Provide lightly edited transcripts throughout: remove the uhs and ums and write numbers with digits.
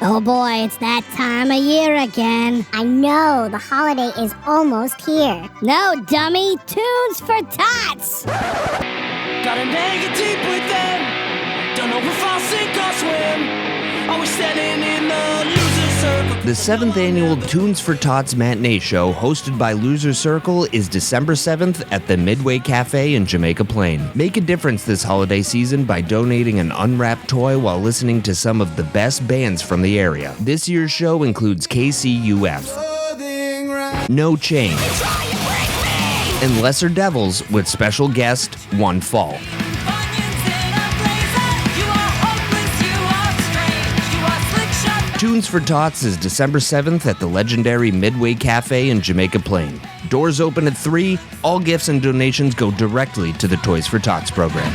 Oh boy, it's that time of year again. I know, the holiday is almost here. No, dummy, tunes for tots. Gotta make it deep with them. Don't know if I'll sink or swim. Always standing in the loser circle. The 7th annual Tunes for Tots matinee show, hosted by Loser Circle, is December 7th at the Midway Cafe in Jamaica Plain. Make a difference this holiday season by donating an unwrapped toy while listening to some of the best bands from the area. This year's show includes KCUF, No Change, and Lesser Devils with special guest One Fall. Tunes for Tots is December 7th at the legendary Midway Cafe in Jamaica Plain. Doors open at 3. All gifts and donations go directly to the Toys for Tots program.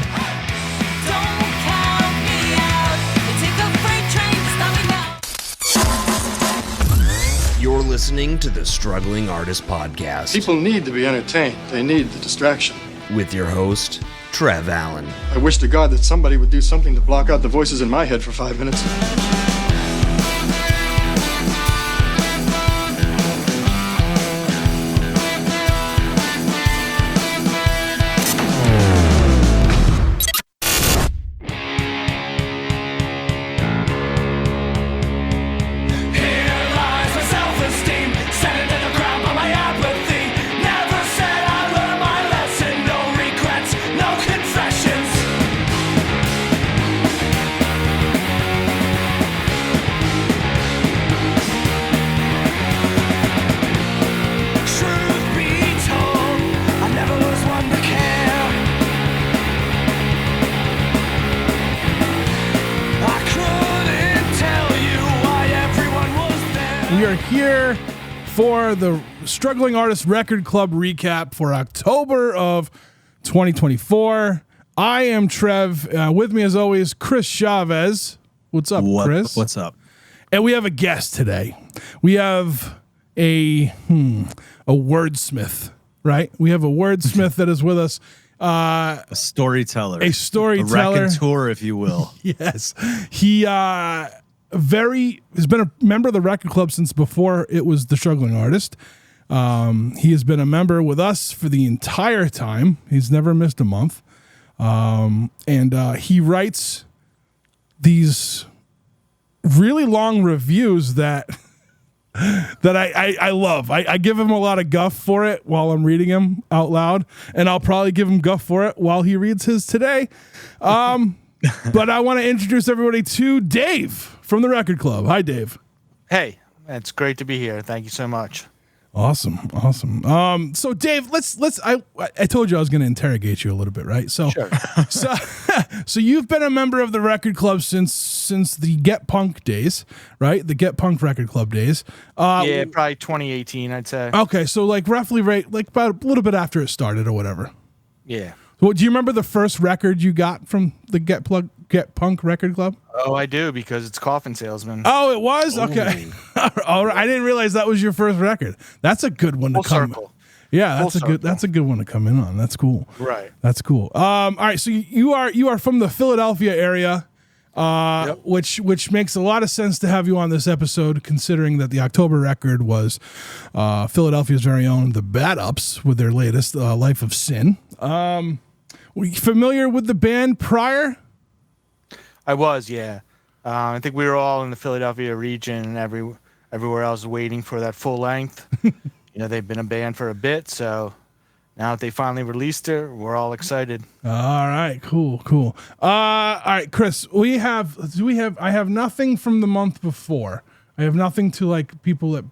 You're listening to the Struggling Artist Podcast. People need to be entertained. They need the distraction. With your host, Trev Allen. I wish to God that somebody would do something to block out the voices in my head for 5 minutes. We are here for the Struggling Artist Record Club recap for October of 2024. I am Trev. With me, as always, Chris Chavez. What's up, Chris? What's up? And we have a guest today. We have a wordsmith, right? We have a wordsmith that is with us. A storyteller. A storyteller. A raconteur, if you will. Yes. He has been a member of the record club since before it was the Struggling Artist. He has been a member with us for the entire time. He's never missed a month. And he writes these really long reviews that I love. I give him a lot of guff for it while I'm reading him out loud, and I'll probably give him guff for it while he reads his today. But I want to introduce everybody to Dave from the Record Club. Hi, Dave. Hey, it's great to be here. Thank you so much. Awesome. So Dave, I told you I was going to interrogate you a little bit, right? So, Sure. so you've been a member of the Record Club since the Get Punk days, right? The Get Punk Record Club days. Yeah, probably 2018, I'd say. Okay, so like roughly about a little bit after it started or whatever. Yeah. Well, do you remember the first record you got from the Get Punk Record Club? Oh, I do, because it's Coffin Salesman. Oh, it was? Okay. All right. I didn't realize that was your first record. That's a good one Full to come. circle. Yeah, Full circle. That's a good one to come in on. That's cool. Right. That's cool. All right, so you are from the Philadelphia area, Yep. which makes a lot of sense to have you on this episode, considering that the October record was Philadelphia's very own The Bad Ups with their latest Life of Sin. Were you familiar with the band prior? I was, yeah. I think we were all in the Philadelphia region and everywhere else waiting for that full length. They've been a band for a bit, so now that they finally released it, we're all excited. All right, cool. All right, Chris, I have nothing from the month before. I have nothing to like people that,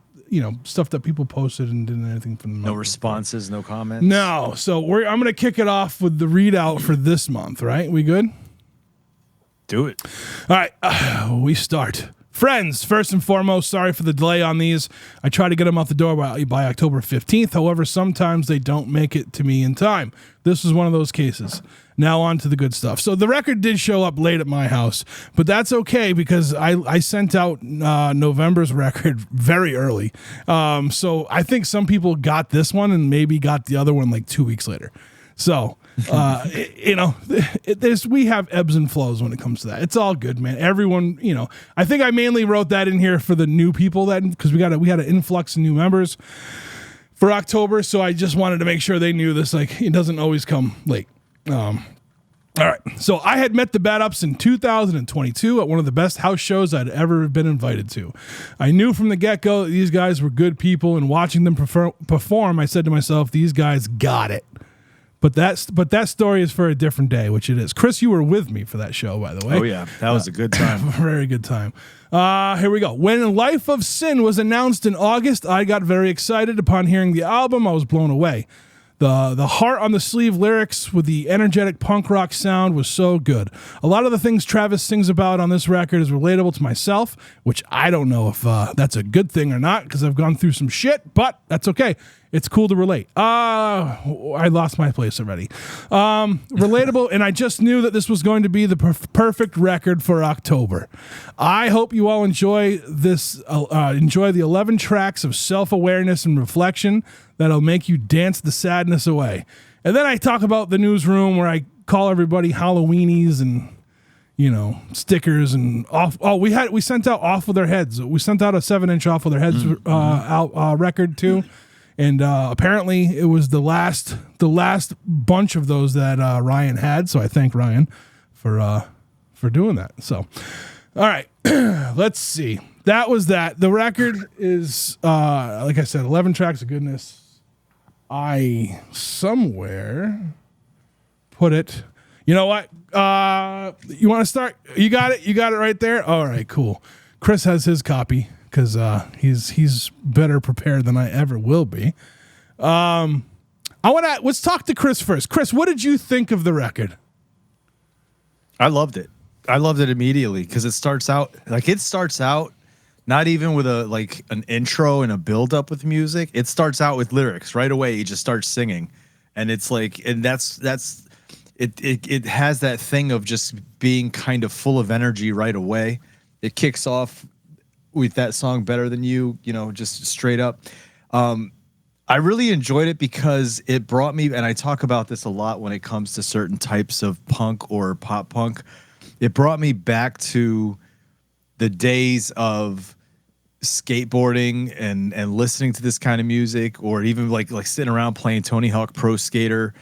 stuff that people posted and didn't anything from the month. No responses, no comments. No. So I'm going to kick it off with the readout for this month, right? We good? Do it. All right, we start. Friends, first and foremost, sorry for the delay on these. I try to get them out the door by October 15th. However, sometimes they don't make it to me in time. This was one of those cases. Now on to the good stuff. So the record did show up late at my house, but that's okay because I sent out November's record very early. So I think some people got this one and maybe got the other one like 2 weeks later. So We have ebbs and flows when it comes to that. It's all good, man. Everyone, I think I mainly wrote that in here for the new people because we had an influx of new members for October. So I just wanted to make sure they knew this. Like, it doesn't always come late. All right. So I had met the Bad Ups in 2022 at one of the best house shows I'd ever been invited to. I knew from the get-go that these guys were good people, and watching them perform, I said to myself, these guys got it. But that story is for a different day, which it is. Chris, you were with me for that show, by the way. Oh, yeah. That was a good time. Very good time. Here we go. When Life of Sin was announced in August, I got very excited. Upon hearing the album, I was blown away. The heart on the sleeve lyrics with the energetic punk rock sound was so good. A lot of the things Travis sings about on this record is relatable to myself, which I don't know if that's a good thing or not because I've gone through some shit, but that's okay. It's cool to relate. I lost my place already. Relatable, and I just knew that this was going to be the perfect record for October. I hope you all enjoy this. Enjoy the 11 tracks of self-awareness and reflection that'll make you dance the sadness away. And then I talk about the newsroom where I call everybody Halloweenies and stickers and off. Oh, we sent out Off With Their Heads. We sent out a 7-inch Off With Their Heads record too. And apparently it was the last bunch of those that Ryan had. So I thank Ryan for doing that. So, all right, let's see. That was that. The record is, like I said, 11 tracks of goodness. I somewhere put it. You know what? You want to start? You got it. You got it right there. All right, cool. Chris has his copy because he's better prepared than I ever will be. Let's talk to Chris first. Chris, what did you think of the record? I loved it. I loved it immediately because it starts out not even with an intro and a build up with music. It starts out with lyrics right away. He just starts singing, and it's that's it has that thing of just being kind of full of energy right away. It kicks off with that song Better Than You, just straight up. I really enjoyed it because it brought me, and I talk about this a lot when it comes to certain types of punk or pop punk. It brought me back to the days of skateboarding and listening to this kind of music, or even like sitting around playing Tony Hawk Pro Skater,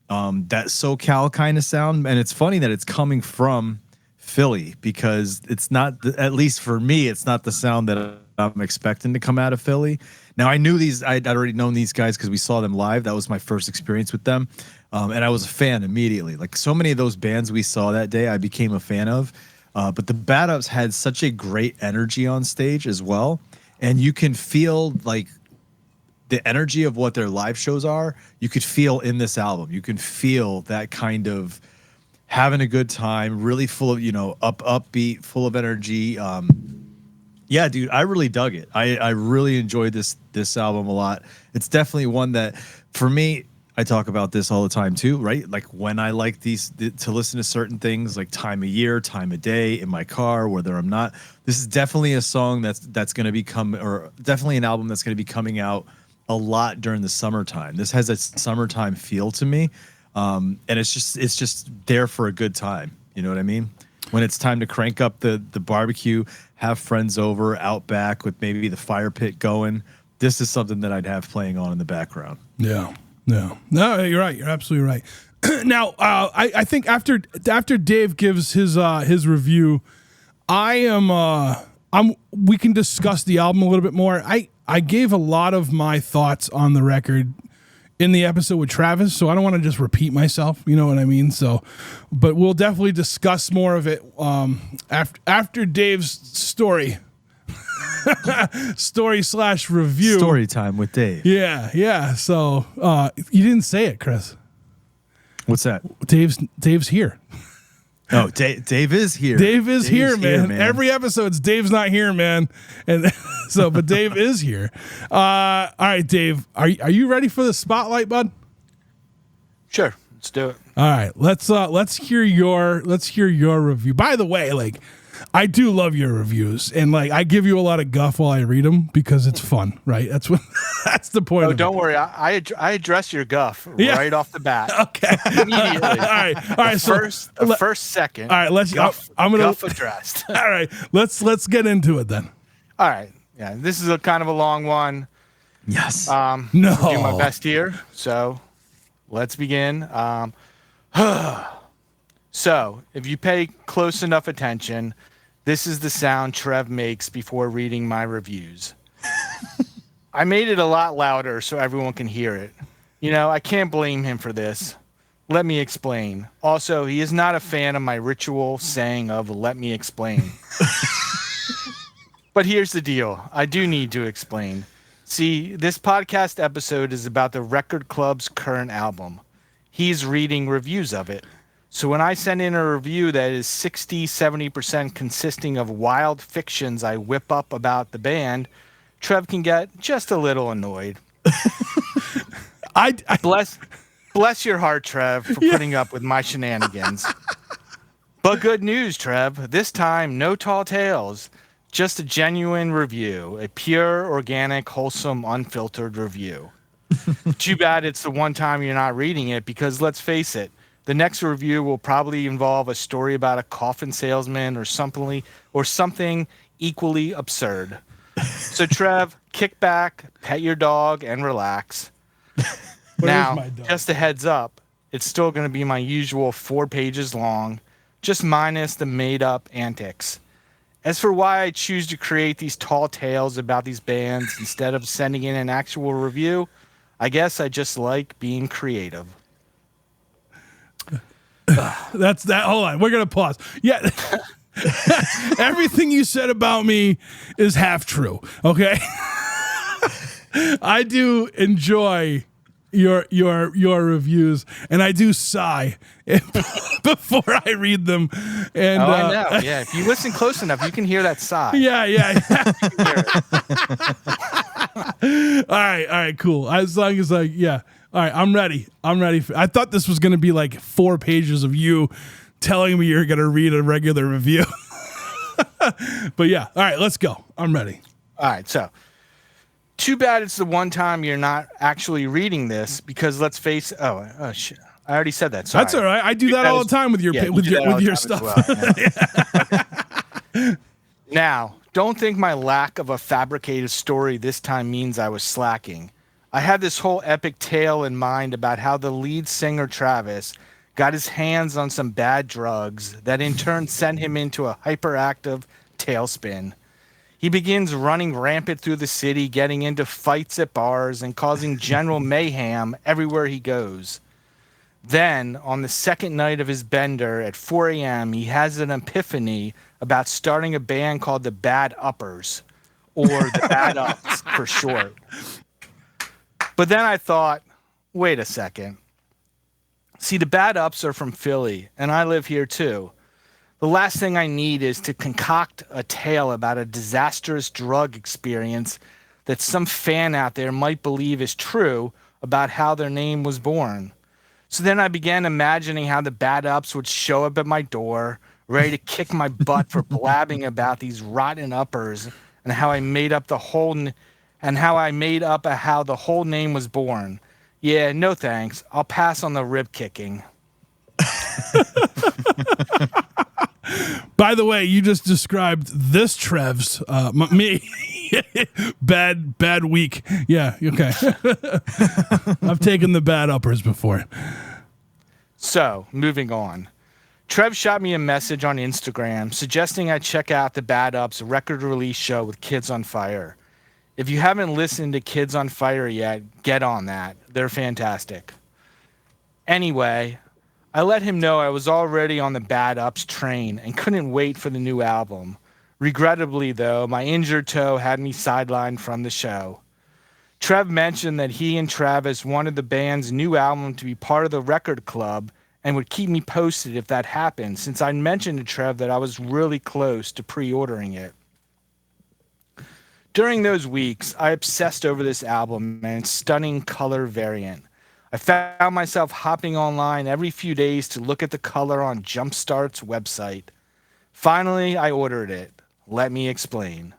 that SoCal kind of sound. And it's funny that it's coming from Philly because it's not, at least for me, it's not the sound that I'm expecting to come out of Philly. Now I knew I'd already known these guys because we saw them live. That was my first experience with them. And I was a fan immediately. Like so many of those bands we saw that day, I became a fan of. But the Bad Ups had such a great energy on stage as well. And you can feel like the energy of what their live shows are, you could feel in this album. You can feel that kind of having a good time, really full of, upbeat, full of energy. Yeah, dude, I really dug it. I really enjoyed this album a lot. It's definitely one that, for me, I talk about this all the time too, right? Like when I like to listen to certain things, like time of year, time of day, in my car, whether I'm not. This is definitely a song that's going to become, or definitely an album that's going to be coming out a lot during the summertime. This has a summertime feel to me, and it's just there for a good time. You know what I mean? When it's time to crank up the barbecue, have friends over, out back with maybe the fire pit going. This is something that I'd have playing on in the background. Yeah. No, you're right. You're absolutely right. Now, I think after Dave gives his review, we can discuss the album a little bit more. I gave a lot of my thoughts on the record in the episode with Travis, so I don't want to just repeat myself. You know what I mean? So, but we'll definitely discuss more of it after Dave's story. Story/review. Story time with Dave. Yeah. So you didn't say it, Chris. What's that? Dave's here. Oh, Dave is here. Dave's here, man. Every episode's Dave's not here, man. And so, but Dave is here. All right, Dave, are you ready for the spotlight, bud? Sure, let's do it. All right, let's hear your review. By the way, I do love your reviews, and like I give you a lot of guff while I read them because it's fun, right? That's what that's the point. Oh, of don't it. worry. I address your guff Yeah. right off the bat. Okay. Immediately. All right. First second. All right. Let's. Guff, I'm gonna. guff addressed. All right. Let's get into it then. All right. Yeah, this is a kind of a long one. Yes. No. I'll do my best here. So let's begin. So if you pay close enough attention, this is the sound Trev makes before reading my reviews. I made it a lot louder so everyone can hear it. You know, I can't blame him for this. Let me explain. Also, he is not a fan of my ritual saying of "let me explain." But here's the deal. I do need to explain. See, this podcast episode is about the Record Club's current album. He's reading reviews of it. So when I send in a review that is 60-70% consisting of wild fictions I whip up about the band, Trev can get just a little annoyed. I Bless your heart, Trev, for putting up with my shenanigans. But good news, Trev. This time, no tall tales. Just a genuine review. A pure, organic, wholesome, unfiltered review. Too bad it's the one time you're not reading it because let's face it, the next review will probably involve a story about a coffin salesman or something equally absurd. So Trev, kick back, pet your dog, and relax. Now, my dog? just a heads up, it's still going to be my usual 4 pages long, just minus the made-up antics. As for why I choose to create these tall tales about these bands instead of sending in an actual review, I guess I just like being creative. That's that. Hold on. We're going to pause. Yeah. Everything you said about me is half true. Okay. I do enjoy your reviews, and I do sigh before I read them. And I know. Yeah. If you listen close enough, you can hear that sigh. Yeah. All right, cool. As long as all right, I'm ready. I thought this was going to be like 4 pages of you telling me you're going to read a regular review. But yeah, all right, let's go. I'm ready. All right, so too bad it's the one time you're not actually reading this because let's face oh shit. I already said that. Sorry. That's all right. I do that all the time with your stuff. Well. Now, don't think my lack of a fabricated story this time means I was slacking. I had this whole epic tale in mind about how the lead singer Travis got his hands on some bad drugs that in turn sent him into a hyperactive tailspin. He begins running rampant through the city, getting into fights at bars and causing general mayhem everywhere he goes. Then, on the second night of his bender at 4 a.m., he has an epiphany about starting a band called the Bad Uppers, or the Bad Ups for short. But then I thought, wait a second. See, the Bad Ups are from Philly, and I live here too. The last thing I need is to concoct a tale about a disastrous drug experience that some fan out there might believe is true about how their name was born. So then I began imagining how the Bad Ups would show up at my door, ready to kick my butt for blabbing about these rotten uppers and how I made up how the whole name was born. Yeah, no thanks. I'll pass on the rib kicking. By the way, you just described this Trev's me bad week. Yeah, okay. I've taken the bad uppers before. So, moving on. Trev shot me a message on Instagram suggesting I check out the Bad Ups record release show with Kids on Fire. If you haven't listened to Kids on Fire yet, get on that. They're fantastic. Anyway, I let him know I was already on the Bad Ups train and couldn't wait for the new album. Regrettably, though, my injured toe had me sidelined from the show. Trev mentioned that he and Travis wanted the band's new album to be part of the record club and would keep me posted if that happened, since I mentioned to Trev that I was really close to pre-ordering it. During those weeks, I obsessed over this album and its stunning color variant. I found myself hopping online every few days to look at the color on Jumpstart's website. Finally, I ordered it. Let me explain.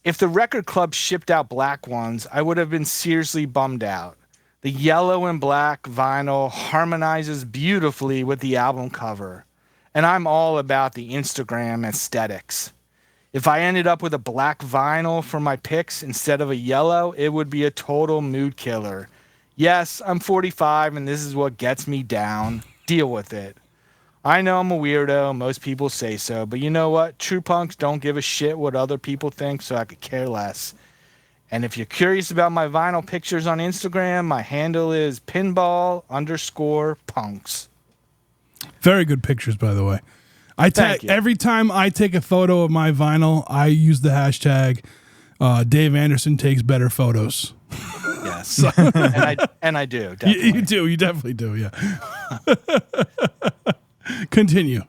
If the record club shipped out black ones, I would have been seriously bummed out. The yellow and black vinyl harmonizes beautifully with the album cover, and I'm all about the Instagram aesthetics. If I ended up with a black vinyl for my picks instead of a yellow, it would be a total mood killer. Yes, I'm 45 and this is what gets me down. Deal with it. I know I'm a weirdo, most people say so, but you know what? True punks don't give a shit what other people think, so I could care less. And if you're curious about my vinyl pictures on Instagram, my handle is pinball_punks. Very good pictures, by the way. Thank you. Every time I take a photo of my vinyl, I use the hashtag Dave Anderson takes better photos. Yes. and I do. Definitely. You do. You definitely do. Yeah. Continue.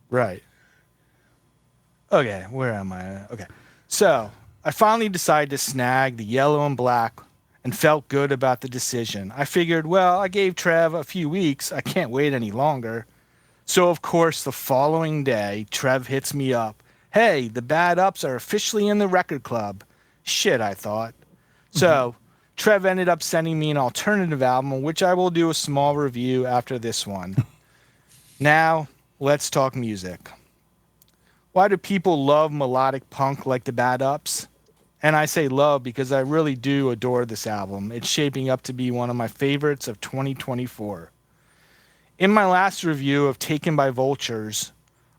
Right. Okay. Where am I? Okay. So I finally decided to snag the yellow and black and felt good about the decision. I figured, well, I gave Trev a few weeks. I can't wait any longer. So, of course, the following day, Trev hits me up. Hey, the Bad Ups are officially in the record club. Shit, I thought. So, Trev ended up sending me an alternative album, which I will do a small review after this one. Now, let's talk music. Why do people love melodic punk like the Bad Ups? And I say love because I really do adore this album. It's shaping up to be one of my favorites of 2024. In my last review of Taken by Vultures,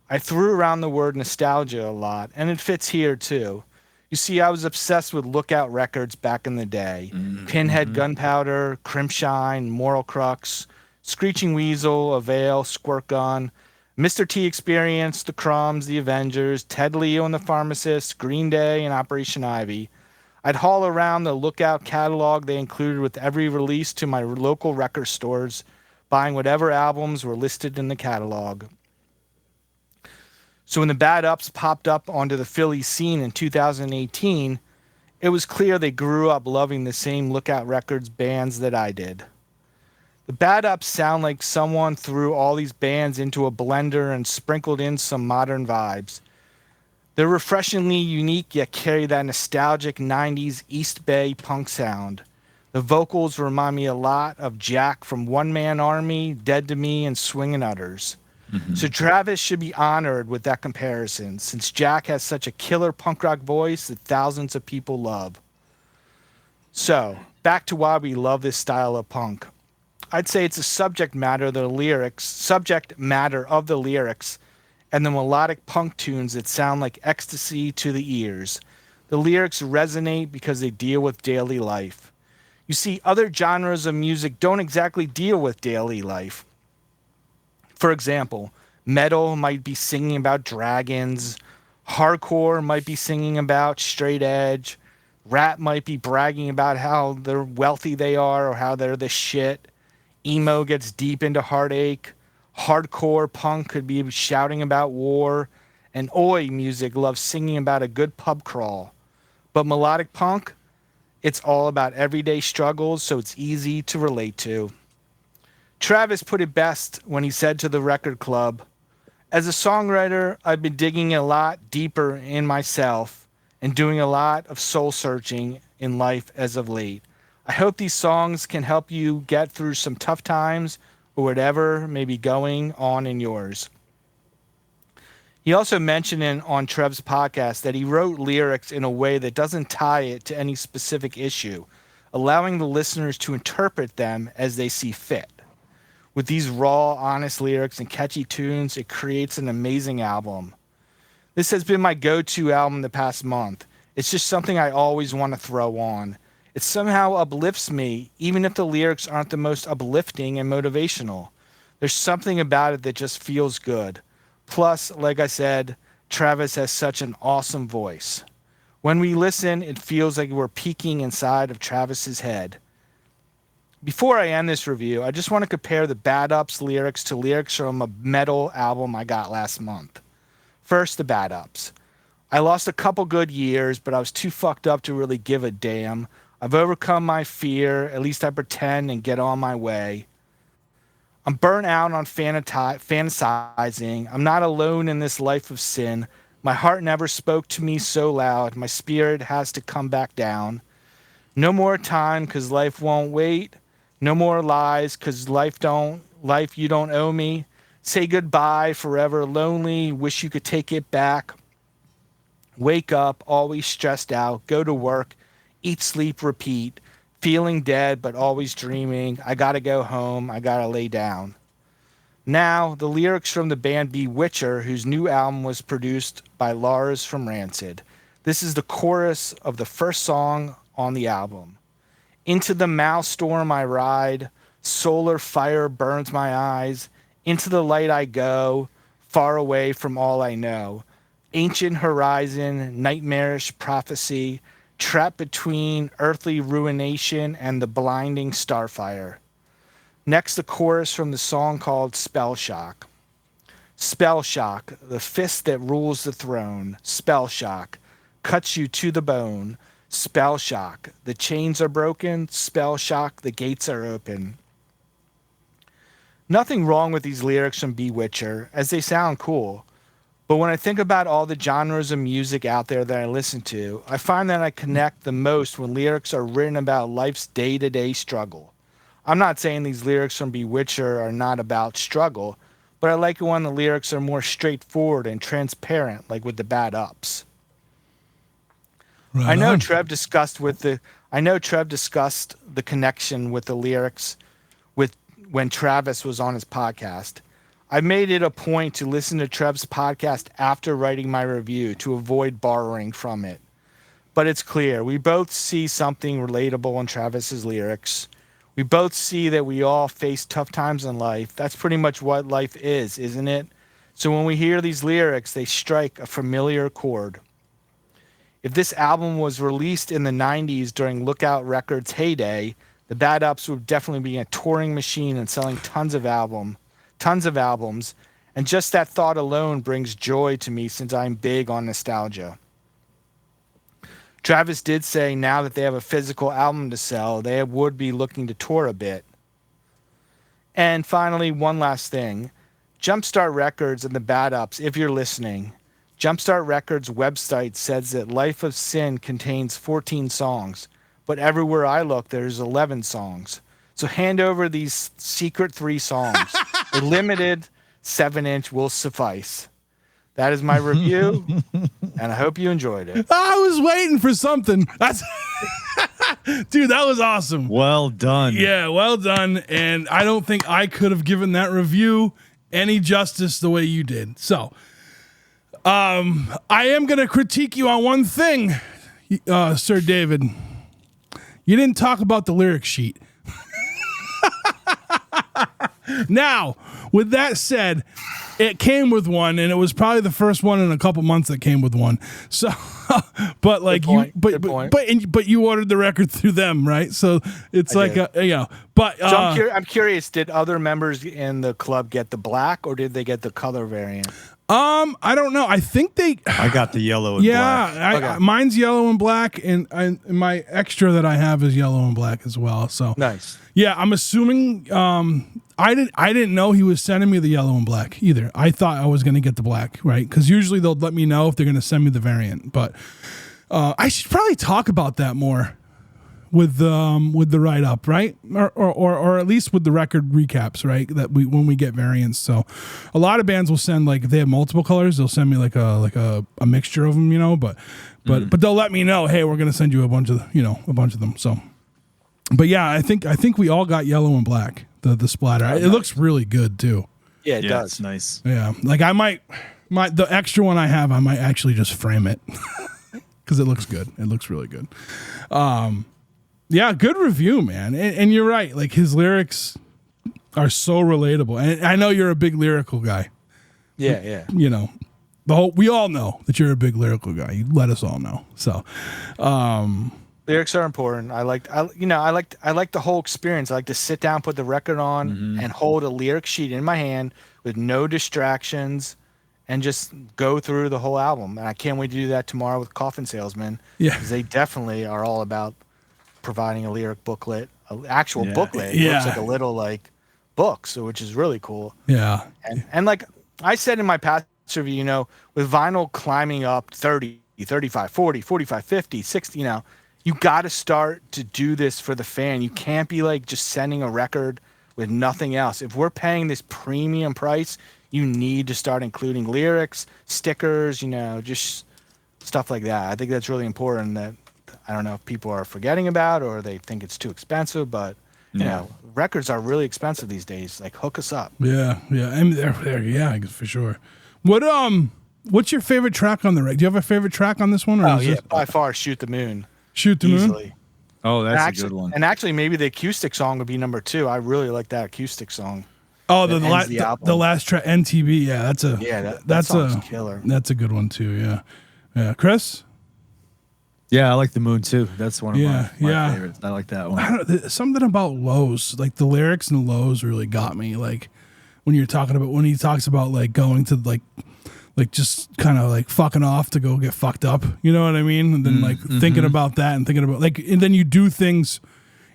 I threw around the word nostalgia a lot, and it fits here too. You see, I was obsessed with Lookout Records back in the day. Pinhead Gunpowder, Crimpshine, Moral Crux, Screeching Weasel, Avail, Squirt Gun, Mr. T Experience, The Crumbs, The Avengers, Ted Leo and the Pharmacist, Green Day, and Operation Ivy. I'd haul around the Lookout catalog they included with every release to my local record stores, buying whatever albums were listed in the catalog. So when the Bad Ups popped up onto the Philly scene in 2018, it was clear they grew up loving the same Lookout Records bands that I did. The Bad Ups sound like someone threw all these bands into a blender and sprinkled in some modern vibes. They're refreshingly unique yet carry that nostalgic 90s East Bay punk sound. The vocals remind me a lot of Jack from One Man Army, Dead to Me, and Swingin' Utters. So Travis should be honored with that comparison, since Jack has such a killer punk rock voice that thousands of people love. So, back to why we love this style of punk. I'd say it's the subject matter of the lyrics and the melodic punk tunes that sound like ecstasy to the ears. The lyrics resonate because they deal with daily life. You see, other genres of music don't exactly deal with daily life. For example, metal might be singing about dragons, hardcore might be singing about straight edge, rap might be bragging about how they're wealthy they are or how they're the shit, emo gets deep into heartache, hardcore punk could be shouting about war, and oi music loves singing about a good pub crawl. But melodic punk, it's all about everyday struggles, so it's easy to relate to. Travis put it best when he said to the record club, as a songwriter, I've been digging a lot deeper in myself and doing a lot of soul searching in life as of late. I hope these songs can help you get through some tough times or whatever may be going on in yours. He also mentioned on Trev's podcast that he wrote lyrics in a way that doesn't tie it to any specific issue, allowing the listeners to interpret them as they see fit. With these raw, honest lyrics and catchy tunes, it creates an amazing album. This has been my go-to album the past month. It's just something I always want to throw on. It somehow uplifts me, even if the lyrics aren't the most uplifting and motivational. There's something about it that just feels good. Plus, like I said, Travis has such an awesome voice. When we listen, it feels like we're peeking inside of Travis's head. Before I end this review, I just want to compare the Bad Ups lyrics to lyrics from a metal album I got last month. First, the Bad Ups. I lost a couple good years, but I was too fucked up to really give a damn. I've overcome my fear, at least I pretend, and get on my way. I'm burnt out on fantasizing. I'm not alone in this life of sin. My heart never spoke to me so loud. My spirit has to come back down. No more time, 'cause life won't wait. No more lies, 'cause life you don't owe me. Say goodbye, forever lonely. Wish you could take it back. Wake up, always stressed out. Go to work, eat, sleep, repeat. Feeling dead, but always dreaming. I gotta go home. I gotta lay down. Now, the lyrics from the band Bewitcher, whose new album was produced by Lars from Rancid. This is the chorus of the first song on the album. Into the maelstrom I ride. Solar fire burns my eyes. Into the light I go, far away from all I know. Ancient horizon, nightmarish prophecy, trapped between earthly ruination and the blinding starfire. Next, the chorus from the song called Spell Shock. Spell Shock, the fist that rules the throne. Spell Shock, cuts you to the bone. Spell Shock, the chains are broken. Spell Shock, the gates are open. Nothing wrong with these lyrics from Bewitcher, as they sound cool. But when I think about all the genres of music out there that I listen to, I find that I connect the most when lyrics are written about life's day-to-day struggle. I'm not saying these lyrics from Bewitcher are not about struggle, but I like it when the lyrics are more straightforward and transparent, like with the Bad Ups. Right I know on. Trev discussed the connection with the lyrics with when Travis was on his podcast. I made it a point to listen to Trev's podcast after writing my review to avoid borrowing from it. But it's clear, we both see something relatable in Travis's lyrics. We both see that we all face tough times in life. That's pretty much what life is, isn't it? So when we hear these lyrics, they strike a familiar chord. If this album was released in the 90s during Lookout Records' heyday, the Bad Ups would definitely be a touring machine and selling tons of albums, and just that thought alone brings joy to me since I'm big on nostalgia. Travis did say now that they have a physical album to sell, they would be looking to tour a bit. And finally, one last thing. Jumpstart Records and the Bad Ups, if you're listening, Jumpstart Records' website says that Life of Sin contains 14 songs, but everywhere I look, there's 11 songs. So hand over these secret 3 songs. A limited 7-inch will suffice. That is my review, and I hope you enjoyed it. I was waiting for something. That's dude, that was awesome. Well done. Yeah, well done. And I don't think I could have given that review any justice the way you did. So, I am going to critique you on one thing, Sir David. You didn't talk about the lyric sheet. Now, with that said, it came with one, and it was probably the first one in a couple months that came with one. So, but like Good you, point. but you ordered the record through them, right? So it's I like did. you know. But So I'm curious, did other members in the club get the black, or did they get the color variant? I don't know. I think they. I got the yellow and black. Yeah, mine's yellow and black, and my extra that I have is yellow and black as well. So Nice. yeah, I'm assuming. I didn't know he was sending me the yellow and black either. I thought I was going to get the black, right? Because usually they'll let me know if they're going to send me the variant. But I should probably talk about that more with the write up, right? Or at least with the record recaps, right? That when we get variants. So a lot of bands will send, like, if they have multiple colors, they'll send me like a mixture of them, you know. But they'll let me know, hey, we're going to send you a bunch of them. So, but yeah, I think we all got yellow and black. The splatter. It looks really good too. Yeah, it Yeah, does. it's nice. Yeah, like I might the extra one I have, I might actually just frame it because it looks good. It looks really good. Yeah, good review, man. And you're right. Like, his lyrics are so relatable. And I know you're a big lyrical guy. Yeah. You know, we all know that you're a big lyrical guy. You let us all know. So, Lyrics are important. I like the whole experience. I like to sit down, put the record on, and hold a lyric sheet in my hand with no distractions, and just go through the whole album. And I can't wait to do that tomorrow with Coffin Salesman. Yeah. because they definitely are all about providing a lyric booklet, an actual Yeah. booklet. It Yeah. looks like a little book, so which is really cool. Yeah. And like I said in my past review, you know, with vinyl climbing up 30, 35, 40, 45, 50, 60, you know, you got to start to do this for the fan. You can't be like just sending a record with nothing else. If we're paying this premium price, you need to start including lyrics, stickers, you know, just stuff like that. I think that's really important that I don't know if people are forgetting about or they think it's too expensive, but you know, records are really expensive these days. Like hook us up. Yeah. I mean, yeah, for sure. What's your favorite track on the record? Do you have a favorite track on this one? Or By far, Shoot the Moon. Shoot the easily. Moon? Oh, that's a good one. And actually, maybe the acoustic song would be number 2. I really like that acoustic song. Oh, the last track, NTB. Yeah, that's a killer. That's a good one too. Yeah. Chris? Yeah, I like the Moon too. That's one of my yeah. favorites. I like that one. Something about Lowe's, like the lyrics in Lowe's really got me. Like when he talks about like going to like just kind of like fucking off to go get fucked up. You know what I mean? And then thinking about that and thinking about like, and then you do things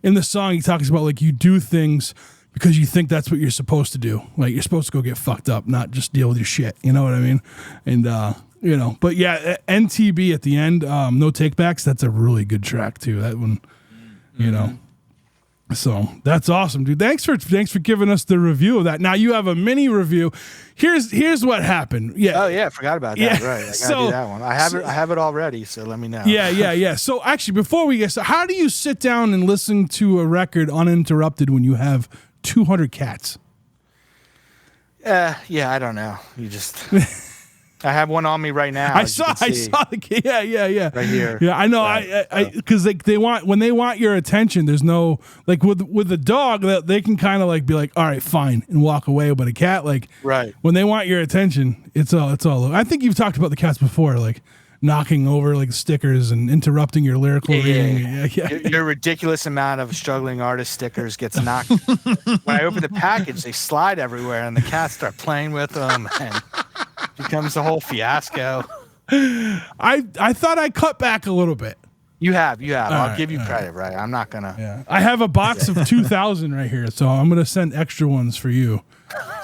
in the song. He talks about like you do things because you think that's what you're supposed to do. Like you're supposed to go get fucked up, not just deal with your shit. You know what I mean? And, you know, but yeah, NTB at the end, No Takebacks, that's a really good track too. That one, you know. So that's awesome, dude. Thanks for giving us the review of that. Now you have a mini review. Here's what happened. Yeah. Oh yeah, I forgot about that. Yeah. Right. I gotta do that one. I have it already, so let me know. Yeah. So actually before we get started, how do you sit down and listen to a record uninterrupted when you have 200 cats? Yeah, I don't know. You just I have one on me right now. I saw the yeah. Right here. Yeah, I know. Right. I because they want your attention. There's no like with a dog that they can kind of like be like, all right, fine, and walk away. But a cat, like, right, when they want your attention, it's all. I think you've talked about the cats before, like knocking over like stickers and interrupting your lyrical reading. Yeah. Your ridiculous amount of struggling artist stickers gets knocked. When I open the package, they slide everywhere, and the cats start playing with them, and it becomes a whole fiasco. I thought I cut back a little bit. You have. I'll give you credit, right? I'm not gonna. Yeah. I have a box of 2,000 right here, so I'm gonna send extra ones for you.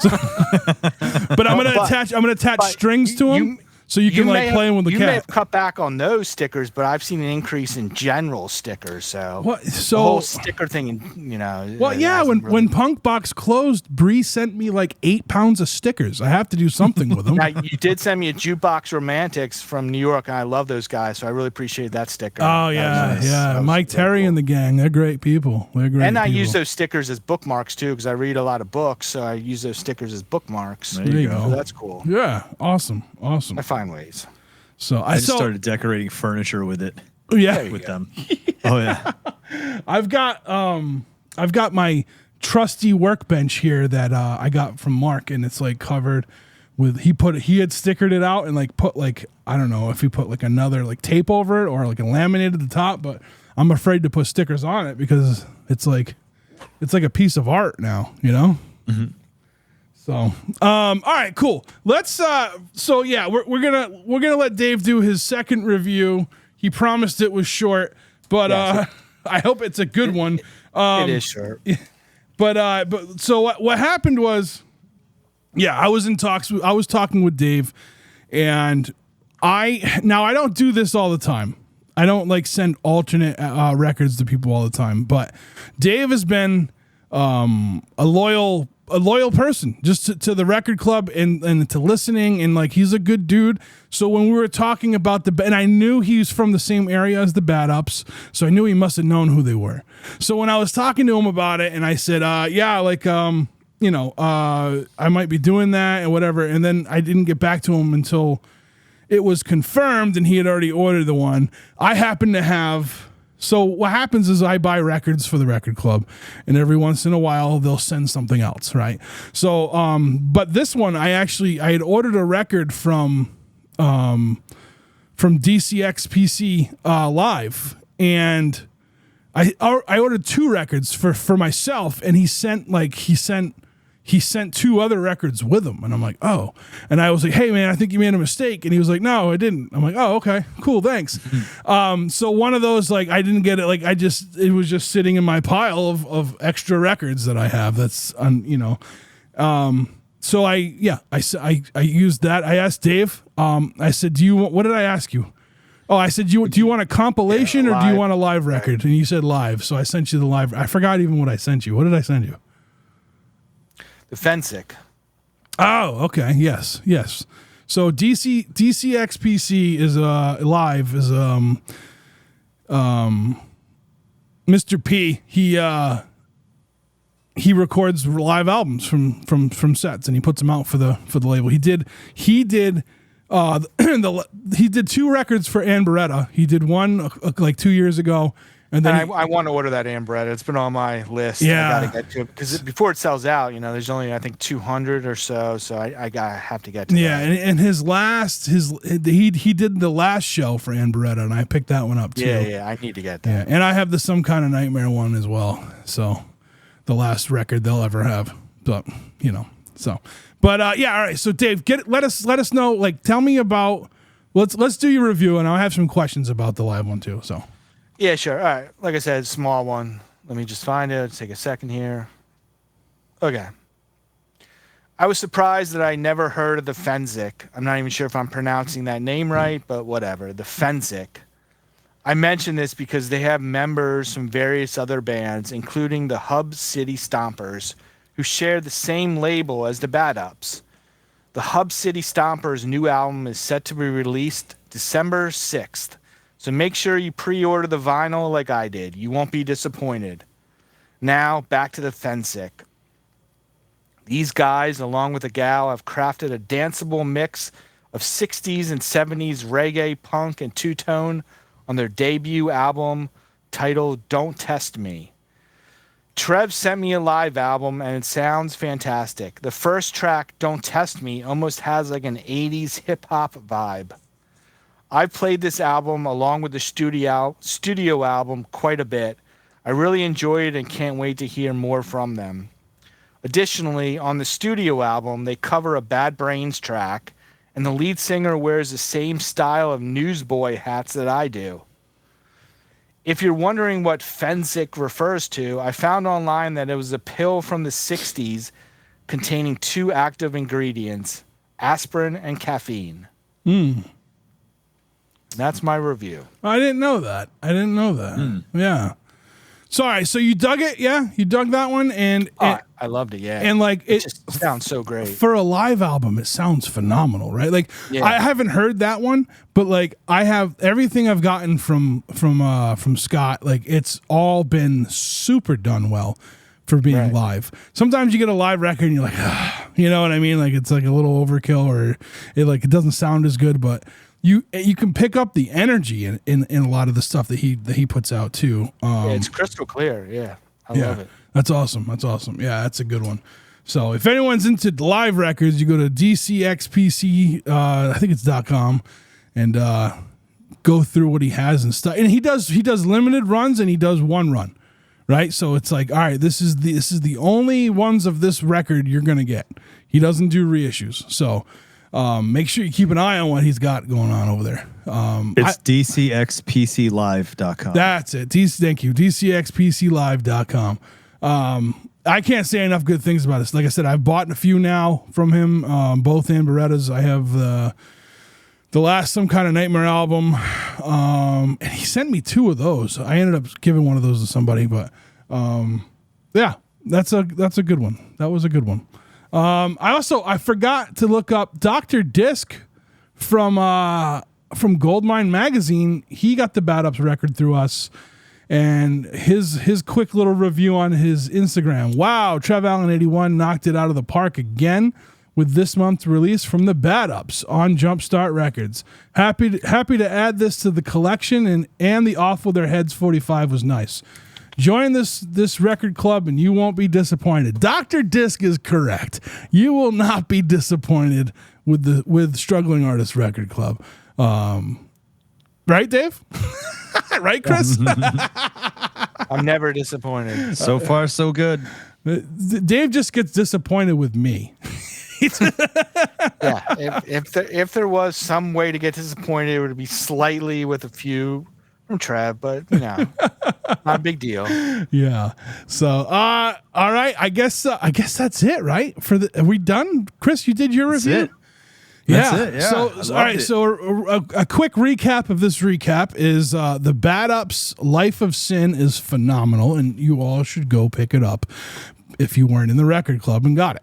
So, but I'm gonna attach strings to them. So you can like play with the cat. You may have cut back on those stickers, but I've seen an increase in general stickers. So the whole sticker thing, you know. Well, yeah. When Punk Box closed, Bree sent me like 8 pounds of stickers. I have to do something with them. Now, you did send me a Jukebox Romantics from New York, and I love those guys, so I really appreciate that sticker. Oh yeah, nice. Yeah. Mike Terry and the gang, they're great people. And I use those stickers as bookmarks too, because I read a lot of books, so I use those stickers as bookmarks. There you go. So that's cool. Yeah, awesome. I find ways. So I just started decorating furniture with it. Yeah, with them. Oh yeah. I've got my trusty workbench here that I got from Mark, and it's like covered with he had stickered it out and like put like I don't know if he put like another like tape over it or like a laminate at the top, but I'm afraid to put stickers on it because it's like a piece of art now, you know. Mm-hmm. So, all right, cool. Let's. So yeah, we're gonna let Dave do his second review. He promised it was short, but I hope it's a good one. It is short. But so what happened was, yeah, I was in talks. I was talking with Dave, and I don't do this all the time. I don't like send alternate records to people all the time. But Dave has been a loyal person just to the record club and to listening, and like he's a good dude. So when we were talking about and I knew he's from the same area as the Bad Ups, so I knew he must have known who they were. So when I was talking to him about it, and I said, I might be doing that and whatever, and then I didn't get back to him until it was confirmed and he had already ordered the one. I happen to have. So what happens is I buy records for the record club, and every once in a while they'll send something else, right? So, but this one I had ordered a record from DCX PC Live, and I ordered 2 records for myself, and he he sent 2 other records with him. And I'm like, oh. And I was like, hey, man, I think you made a mistake. And he was like, no, I didn't. I'm like, oh, okay, cool, thanks. So one of those, like, I didn't get it. Like, it was just sitting in my pile of extra records that I have. That's, so I used that. I asked Dave, I said, what did I ask you? Oh, I said, do you want a compilation or do you want a live record? And you said live. So I sent you the live. I forgot even what I sent you. What did I send you? The Fensick. Oh, okay. Yes. So DCXPC is live is Mr. P. He records live albums from sets and he puts them out for the label. He did 2 records for Ann Beretta. He did one like 2 years ago. And then I want to order that Ambretta. It's been on my list. Yeah. I got to get to it because before it sells out, there's only, I think, 200 or so. So I have to get to yeah, that. and he did the last show for Ann Beretta, and I picked that one up too. Yeah, I need to get that. Yeah, and I have the Some Kind of Nightmare one as well. So the last record they'll ever have. But But yeah, all right. So Dave, let us know. Like, tell me about. Let's do your review, and I'll have some questions about the live one too. So. Yeah, sure. All right. Like I said, small one. Let me just find it. Take a second here. Okay. I was surprised that I never heard of the Fensick. I'm not even sure if I'm pronouncing that name right, but whatever. The Fensick. I mention this because they have members from various other bands, including the Hub City Stompers, who share the same label as the Bad Ups. The Hub City Stompers' new album is set to be released December 6th. So make sure you pre-order the vinyl like I did. You won't be disappointed. Now, back to the Fensick. These guys, along with a gal, have crafted a danceable mix of 60s and 70s reggae, punk, and two-tone on their debut album titled Don't Test Me. Trev sent me a live album, and it sounds fantastic. The first track, Don't Test Me, almost has like an 80s hip-hop vibe. I've played this album along with the studio album quite a bit. I really enjoy it and can't wait to hear more from them. Additionally, on the studio album, they cover a Bad Brains track, and the lead singer wears the same style of newsboy hats that I do. If you're wondering what Fensick refers to, I found online that it was a pill from the 60s containing 2 active ingredients, aspirin and caffeine. That's my review. I didn't know that. Yeah. Sorry. So you dug it? Yeah, you dug that one, and I loved it. Yeah, and like it just sounds so great for a live album. It sounds phenomenal, right? Like I haven't heard that one, but like I have everything I've gotten from Scott. Like it's all been super done well for being live. Sometimes you get a live record and you're like, you know what I mean? Like it's like a little overkill, or it doesn't sound as good, but. You can pick up the energy in a lot of the stuff that he puts out too. It's crystal clear. Yeah, I love it. That's awesome. Yeah, that's a good one. So if anyone's into live records, you go to DCXPC, I think it's .com, and go through what he has and stuff. And he does limited runs and he does one run, right? So it's like, all right, this is the only ones of this record you're gonna get. He doesn't do reissues, so. Make sure you keep an eye on what he's got going on over there. It's DCXPCLive.com. That's it. Thank you. DCXPCLive.com. I can't say enough good things about this. Like I said, I've bought a few now from him, both Ann Berettas. I have the last Some Kind of Nightmare album, and he sent me 2 of those. I ended up giving one of those to somebody, but yeah, that's a good one. That was a good one. I forgot to look up Dr. Disc from Goldmine Magazine. He got the Bad Ups record through us, and his quick little review on his Instagram. Wow, Trev Allen 81 knocked it out of the park again with this month's release from the Bad Ups on Jumpstart Records. Happy to add this to the collection, and the Off With Their Heads 45 was nice. Join this record club and you won't be disappointed. Dr. Disc is correct. You will not be disappointed with Struggling Artist Record Club. Right, Dave? Right, Chris? I'm never disappointed. So far, so good. Dave just gets disappointed with me. Yeah, if there was some way to get disappointed, it would be slightly with a few from Trev, but not a big deal. Yeah. So, all right. I guess that's it, right? Are we done? Chris, you did your review. That's it. That's it, yeah. So, I all right. loved it. So, a quick recap of this recap is the Bad Ups Life of Sin is phenomenal, and you all should go pick it up if you weren't in the record club and got it.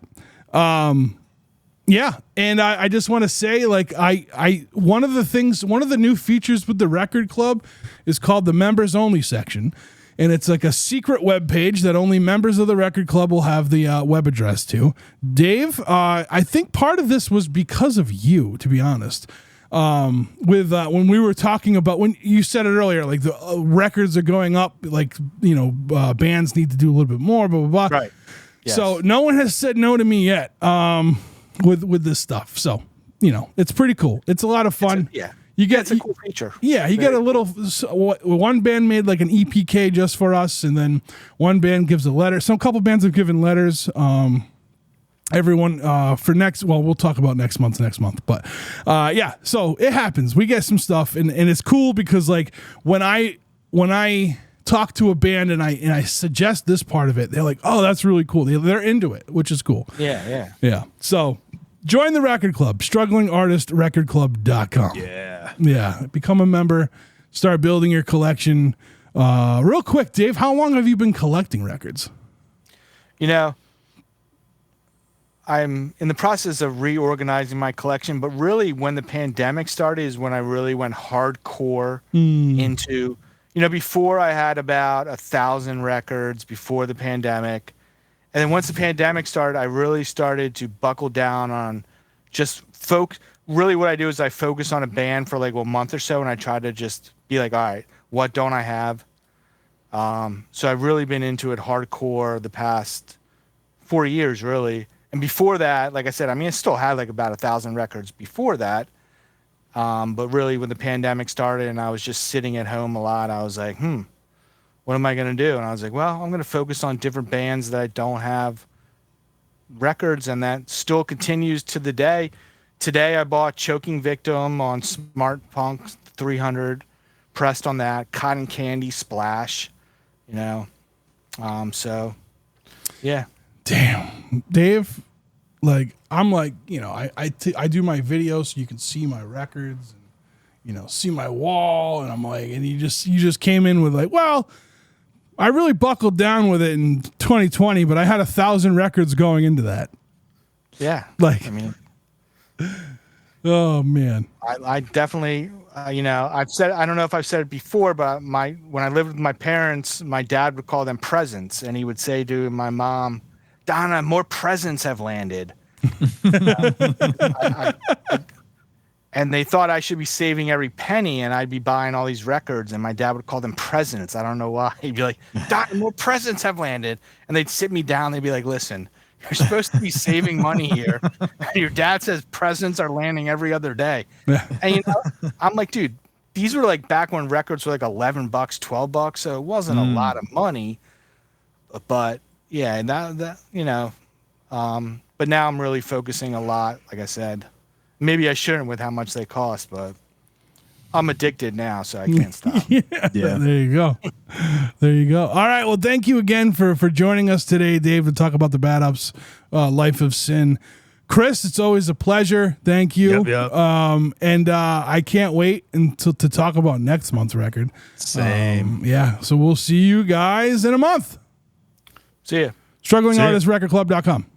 Yeah, and I just want to say, like, one of the new features with the record club is called the members only section, and it's like a secret web page that only members of the record club will have the web address to. Dave, I think part of this was because of you, to be honest. With when we were talking about, when you said it earlier, like the records are going up, like, bands need to do a little bit more, blah blah blah. Right. Yes. So no one has said no to me yet. With this stuff, so it's pretty cool. It's a lot of fun. It's a cool feature. Yeah, you get a little. One band made like an EPK just for us, and then one band gives a letter. Some couple bands have given letters. Everyone for next. Well, we'll talk about next month, but yeah. So it happens. We get some stuff, and it's cool because like when I talk to a band and I suggest this part of it, they're like, oh, that's really cool. They're into it, which is cool. Yeah. So join the record club, strugglingartistrecordclub.com. Yeah. Become a member, start building your collection. Real quick, Dave, how long have you been collecting records? I'm in the process of reorganizing my collection, but really when the pandemic started is when I really went hardcore into, before I had about 1,000 records before the pandemic. And then once the pandemic started, I really started to buckle down on just really what I do is I focus on a band for like a month or so, and I try to just be like, all right, what don't I have? So I've really been into it hardcore the past 4 years, really. And before that, like I said, I still had like about 1,000 records before that. But really when the pandemic started and I was just sitting at home a lot, I was like, what am I going to do? And I was like, well, I'm going to focus on different bands that I don't have records, and that still continues to the day. Today I bought Choking Victim on Smart Punk 300, pressed on that, Cotton Candy Splash, so yeah. Damn, Dave, like I'm like, I do my videos so you can see my records and see my wall, and I'm like, and you just came in with like, well, I really buckled down with it in 2020, but I had 1,000 records going into that. Yeah. Like, oh man. I definitely, I've said, I don't know if I've said it before, but when I lived with my parents, my dad would call them presents, and he would say to my mom, Donna, more presents have landed. And they thought I should be saving every penny, and I'd be buying all these records, and my dad would call them presents. I don't know why. He'd be like, Donna, more presents have landed. And they'd sit me down. They'd be like, listen, you're supposed to be saving money here. Your dad says presents are landing every other day. And I'm like, dude, these were like back when records were like $11, $12, so it wasn't a lot of money. But yeah, and that but now I'm really focusing a lot, like I said. Maybe I shouldn't with how much they cost, but I'm addicted now, so I can't stop. Yeah. There you go. There you go. All right. Well, thank you again for joining us today, Dave, to talk about the Bad Ups Life of Sin. Chris, it's always a pleasure. Thank you. Yep. And I can't wait to talk about next month's record. Same. Yeah. So we'll see you guys in a month. See ya. StrugglingArtistRecordClub.com.